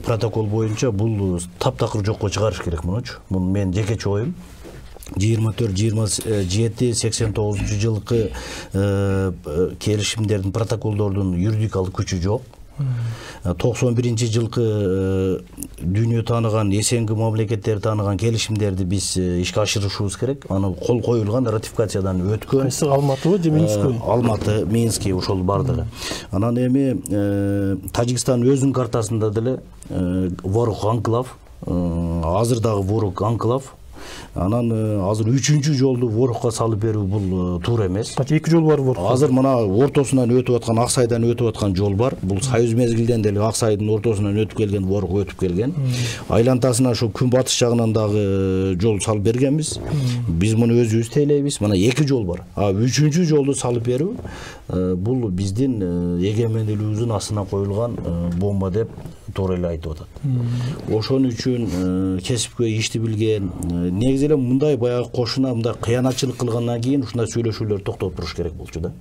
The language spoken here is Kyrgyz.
протокол боюнча бул таптакыр жокко чыгарыш керек мунучу. Бул менин жекече оюм. 24-27-89 жылкы келишимдердин, протоколдордун юридикалык күчү жок. 91-жылкы дүйнө тааныган, эсенги мамлекеттер тааныган келишимдерди биз ишке ашырышыбыз керек. Аны кол коюлган, ратификациядан өткөн. Кайсы Алматыбы же Минскби? Алматы, Минский ошол бардыгы. Анан эми Тажикстан өзүнүн картасында деле ворог анклав, азыр дагы ворог анклав. Анан азыр 3-чү жолду ворогко салып берүү бул туура эмес. Кача 2 жол бар ворог. Азыр мына ортосунан өтүп аткан, Аксайдан өтүп аткан жол бар. Бул Союз мезгилден деле Аксайдын ортосунан өтүп келген, ворог өтүп келген. Айлантасына ошо күн батыш жагынан дагы жол салып бергенбиз. Биз муну өзүбүз тейлейбиз. Мына 2 жол бар. 3-чү жолду салып берүү бул биздин эгемендүүлүгүбүздүн астына коюлган бомба деп туура эле айтып атат. Ошон үчүн кесипкөй ишти билген, негизи эле мындай баягы кошуна мындай кыянатчылык кылгандан кийин ушундай сүйлөшүүлөрдү токтотуп туруш керек болчу да.